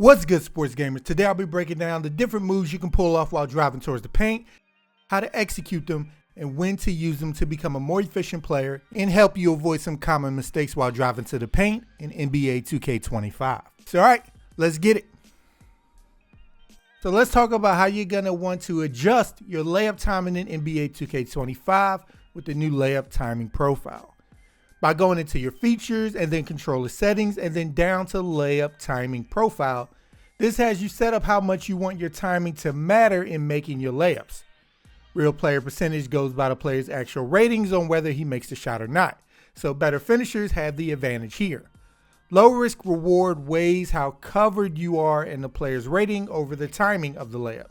What's good, sports gamers? Today I'll be breaking down the different moves you can pull off while driving towards the paint, how to execute them, and when to use them to become a more efficient player and help you avoid some common mistakes while driving to the paint in NBA 2K25. So alright, let's get it. So let's talk about how you're going to want to adjust your layup timing in NBA 2K25 with the new layup timing profile. By going into your features and then controller settings and then down to layup timing profile, this has you set up how much you want your timing to matter in making your layups. Real player percentage goes by the player's actual ratings on whether he makes the shot or not, so better finishers have the advantage here. Low risk reward weighs how covered you are in the player's rating over the timing of the layup.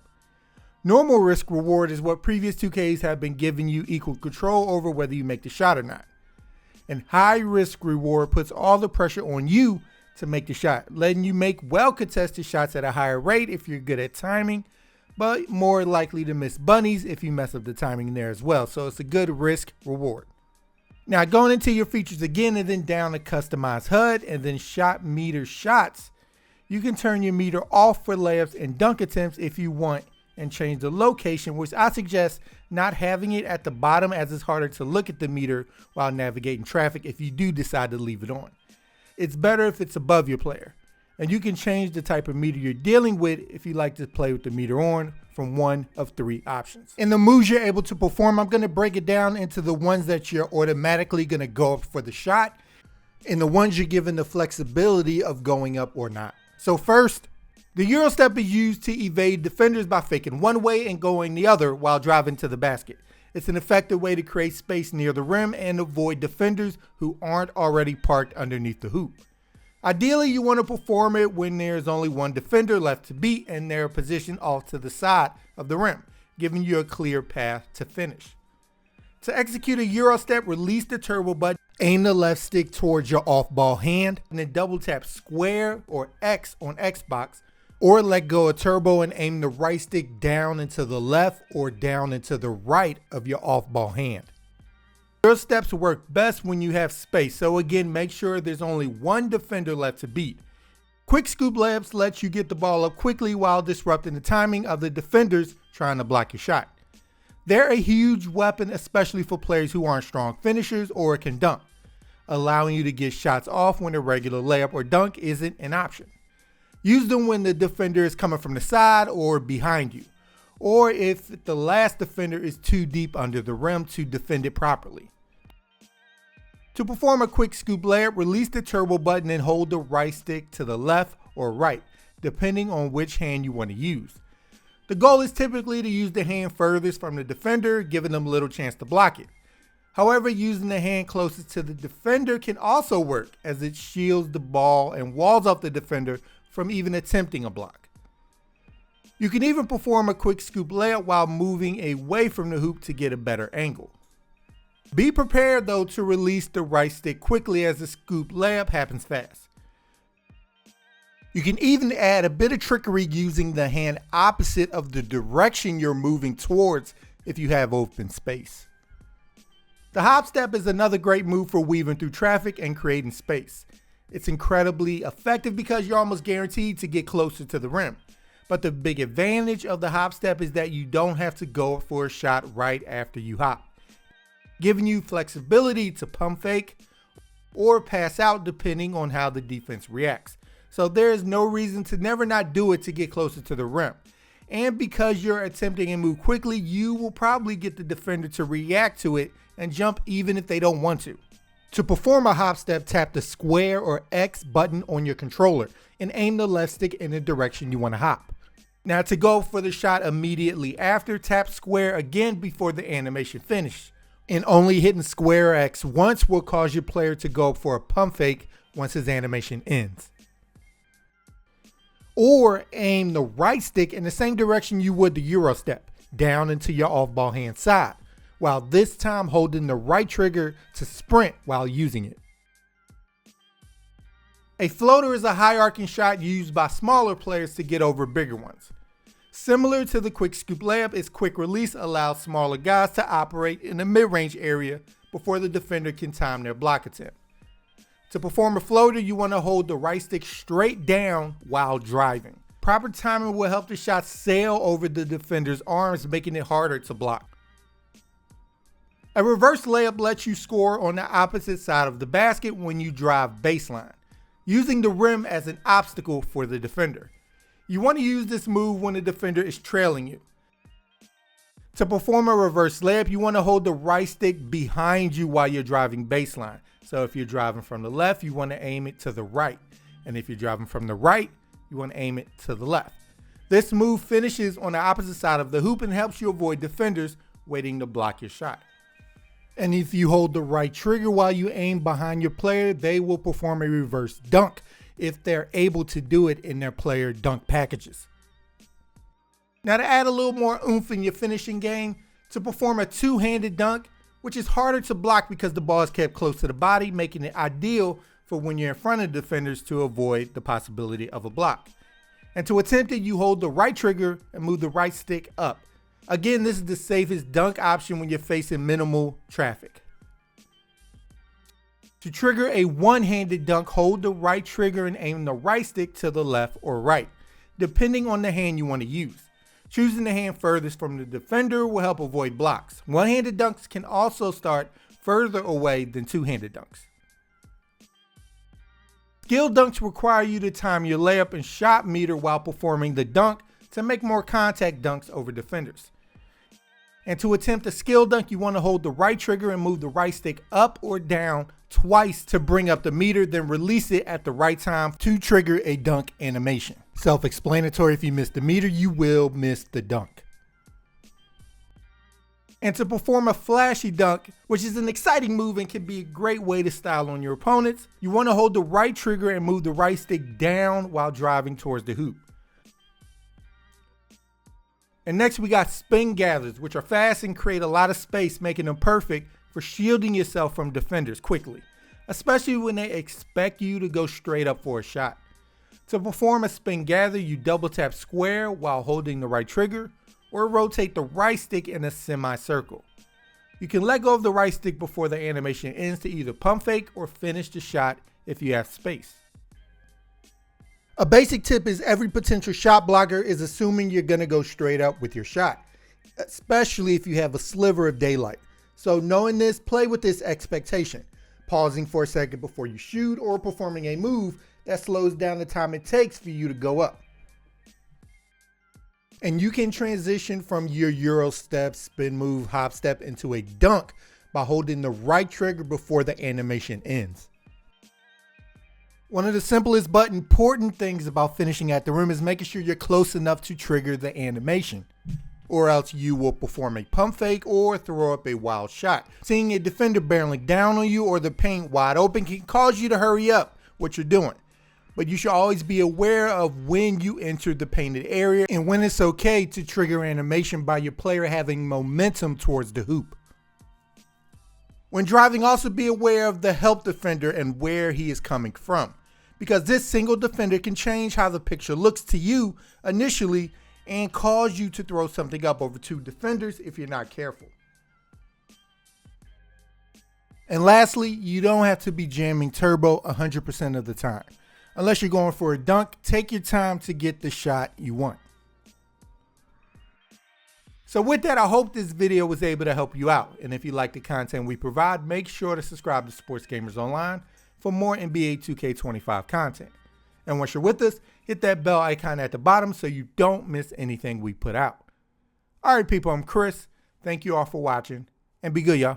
Normal risk reward is what previous 2Ks have been giving you equal control over whether you make the shot or not. And high risk reward puts all the pressure on you to make the shot, letting you make well contested shots at a higher rate if you're good at timing, but more likely to miss bunnies if you mess up the timing there as well. So it's a good risk reward. Now going into your features again and then down to customize HUD and then shot meter shots, you can turn your meter off for layups and dunk attempts if you want and change the location, which I suggest not having it at the bottom as it's harder to look at the meter while navigating traffic if you do decide to leave it on. It's better if it's above your player. And you can change the type of meter you're dealing with if you like to play with the meter on from one of three options. In the moves you're able to perform, I'm going to break it down into the ones that you're automatically going to go up for the shot and the ones you're given the flexibility of going up or not. So first, the Euro step is used to evade defenders by faking one way and going the other while driving to the basket. It's an effective way to create space near the rim and avoid defenders who aren't already parked underneath the hoop. Ideally, you want to perform it when there's only one defender left to beat and they're positioned off to the side of the rim, giving you a clear path to finish. To execute a Euro step, release the turbo button, aim the left stick towards your off-ball hand, and then double tap square or X on Xbox, or let go of turbo and aim the right stick down into the left or down into the right of your off-ball hand. Your steps work best when you have space, so again, make sure there's only one defender left to beat. Quick scoop layups let you get the ball up quickly while disrupting the timing of the defenders trying to block your shot. They're a huge weapon, especially for players who aren't strong finishers or can dunk, allowing you to get shots off when a regular layup or dunk isn't an option. Use them when the defender is coming from the side or behind you, or if the last defender is too deep under the rim to defend it properly. To perform a quick scoop layup, release the turbo button and hold the right stick to the left or right, depending on which hand you want to use. The goal is typically to use the hand furthest from the defender, giving them little chance to block it. However, using the hand closest to the defender can also work, as it shields the ball and walls off the defender from even attempting a block. You can even perform a quick scoop layup while moving away from the hoop to get a better angle. Be prepared though to release the right stick quickly as the scoop layup happens fast. You can even add a bit of trickery using the hand opposite of the direction you're moving towards if you have open space. The hop step is another great move for weaving through traffic and creating space. It's incredibly effective because you're almost guaranteed to get closer to the rim. But the big advantage of the hop step is that you don't have to go for a shot right after you hop, giving you flexibility to pump fake or pass out depending on how the defense reacts. So there is no reason to never not do it to get closer to the rim. And because you're attempting to move quickly, you will probably get the defender to react to it and jump even if they don't want to. To perform a hop step, tap the square or X button on your controller and aim the left stick in the direction you want to hop. Now to go for the shot immediately after, tap square again before the animation finishes. And only hitting square X once will cause your player to go for a pump fake once his animation ends. Or aim the right stick in the same direction you would the Euro step, down into your off-ball hand side, while this time holding the right trigger to sprint while using it. A floater is a high arcing shot used by smaller players to get over bigger ones. Similar to the quick scoop layup, its quick release allows smaller guys to operate in the mid-range area before the defender can time their block attempt. To perform a floater, you want to hold the right stick straight down while driving. Proper timing will help the shot sail over the defender's arms, making it harder to block. A reverse layup lets you score on the opposite side of the basket when you drive baseline, using the rim as an obstacle for the defender. You want to use this move when the defender is trailing you. To perform a reverse layup, you want to hold the right stick behind you while you're driving baseline. So if you're driving from the left, you want to aim it to the right. And if you're driving from the right, you want to aim it to the left. This move finishes on the opposite side of the hoop and helps you avoid defenders waiting to block your shot. And if you hold the right trigger while you aim behind your player, they will perform a reverse dunk if they're able to do it in their player dunk packages. Now to add a little more oomph in your finishing game, to perform a two-handed dunk, which is harder to block because the ball is kept close to the body, making it ideal for when you're in front of defenders to avoid the possibility of a block. And to attempt it, you hold the right trigger and move the right stick up. Again, this is the safest dunk option when you're facing minimal traffic. To trigger a one-handed dunk, hold the right trigger and aim the right stick to the left or right, depending on the hand you want to use. Choosing the hand furthest from the defender will help avoid blocks. One-handed dunks can also start further away than two-handed dunks. Skill dunks require you to time your layup and shot meter while performing the dunk to make more contact dunks over defenders. And to attempt a skill dunk, you want to hold the right trigger and move the right stick up or down twice to bring up the meter, then release it at the right time to trigger a dunk animation. Self-explanatory, if you miss the meter, you will miss the dunk. And to perform a flashy dunk, which is an exciting move and can be a great way to style on your opponents, you want to hold the right trigger and move the right stick down while driving towards the hoop. And next we got spin gathers, which are fast and create a lot of space, making them perfect for shielding yourself from defenders quickly, especially when they expect you to go straight up for a shot. To perform a spin gather, you double tap square while holding the right trigger, or rotate the right stick in a semicircle. You can let go of the right stick before the animation ends to either pump fake or finish the shot if you have space. A basic tip is every potential shot blocker is assuming you're going to go straight up with your shot, especially if you have a sliver of daylight. So knowing this, play with this expectation, pausing for a second before you shoot or performing a move that slows down the time it takes for you to go up. And you can transition from your Euro step, spin move, hop step into a dunk by holding the right trigger before the animation ends. One of the simplest but important things about finishing at the rim is making sure you're close enough to trigger the animation, or else you will perform a pump fake or throw up a wild shot. Seeing a defender barreling down on you or the paint wide open can cause you to hurry up what you're doing. But you should always be aware of when you enter the painted area and when it's okay to trigger animation by your player having momentum towards the hoop. When driving, also be aware of the help defender and where he is coming from, because this single defender can change how the picture looks to you initially and cause you to throw something up over two defenders if you're not careful. And lastly, you don't have to be jamming turbo 100% of the time. Unless you're going for a dunk, take your time to get the shot you want. So with that, I hope this video was able to help you out. And if you like the content we provide, make sure to subscribe to Sports Gamers Online for more NBA 2K25 content. And once you're with us, hit that bell icon at the bottom so you don't miss anything we put out. All right, people, I'm Chris. Thank you all for watching, and be good, y'all.